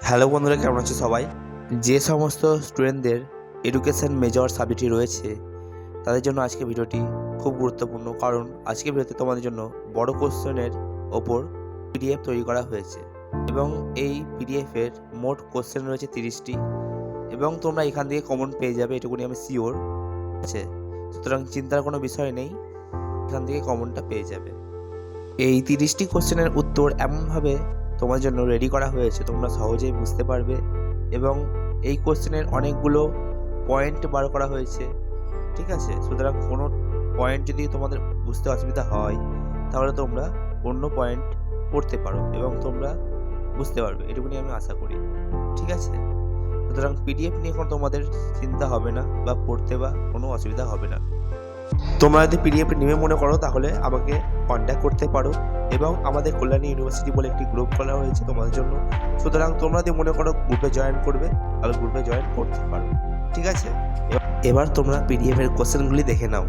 Hello বন্ধুরা, কেমন আছো সবাই? যে সমস্ত স্টুডেন্টদের এডুকেশন মেজর সাবজেক্টটি রয়েছে তাদের জন্য আজকে ভিডিওটি খুব গুরুত্বপূর্ণ, কারণ আজকে ভিডিওতে তোমাদের জন্য বড় কোশ্চেনের ওপর পিডিএফ তৈরি করা হয়েছে এবং এই পিডিএফের মোট কোশ্চেন রয়েছে 30টি এবং তোমরা এখান থেকে কমন পেয়ে যাবে, এটুকুনি আমি শিওর আছে। সুতরাং চিন্তার কোনো বিষয় নেই, এখান থেকে কমনটা পেয়ে যাবে। এই 30টি কোশ্চেনের উত্তর এমনভাবে তোমার জন্য রেডি করা হয়েছে তোমরা সহজেই বুঝতে পারবে, এবং এই কোশ্চেনের অনেকগুলো পয়েন্ট বার করা হয়েছে, ঠিক আছে? সুতরাং কোনো পয়েন্ট যদি তোমাদের বুঝতে অসুবিধা হয় তাহলে তোমরা অন্য পয়েন্ট পড়তে পারো এবং তোমরা বুঝতে পারবে, এটুকুনি আমি আশা করি, ঠিক আছে? সুতরাং পিডিএফ নিয়ে কোনো তোমাদের চিন্তা হবে না বা পড়তে বা কোনো অসুবিধা হবে না। তোমরা যদি পিডিএফ নেবে মনে করো তাহলে আমাকে কন্ট্যাক্ট করতে পারো, এবং আমাদের কল্যাণী ইউনিভার্সিটি বলে একটি গ্রুপ খোলা হয়েছে তোমাদের জন্য। সুতরাং তোমরা যদি মনে করো গ্রুপে জয়েন করবে তাহলে গ্রুপে জয়েন করতে পারো, ঠিক আছে? এবার তোমরা পিডিএফ এর কোশ্চেনগুলি দেখে নাও।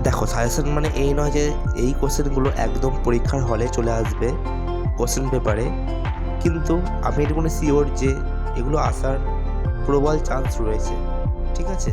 দেখো, সাজেশন মানে এই নয় যে এই কোশ্চেনগুলো একদম পরীক্ষার হলে চলে আসবে কোশ্চেন পেপারে, কিন্তু আমি এটুকুনি শিওর যে এগুলো আসার প্রবল চান্স রয়েছে, ঠিক আছে?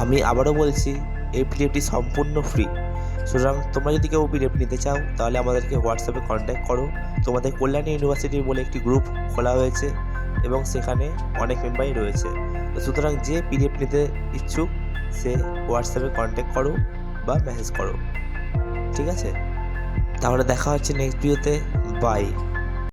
আমি আবারও বলছি, এই পিডিএফটি সম্পূর্ণ ফ্রি। সুতরাং তোমরা যদি কেউ পিডিএফ নিতে চাও তাহলে আমাদেরকে হোয়াটসঅ্যাপে কন্ট্যাক্ট করো। তোমাদের কল্যাণী ইউনিভার্সিটি বলে একটি গ্রুপ খোলা হয়েছে এবং সেখানে অনেক মেম্বারই রয়েছে। তো সুতরাং যে পিডিএফ নিতে ইচ্ছুক সে হোয়াটসঅ্যাপে কন্ট্যাক্ট করো বা মেসেজ করো, ঠিক আছে? তাহলে দেখা হচ্ছে নেক্সট ভিডিওতে। বাই।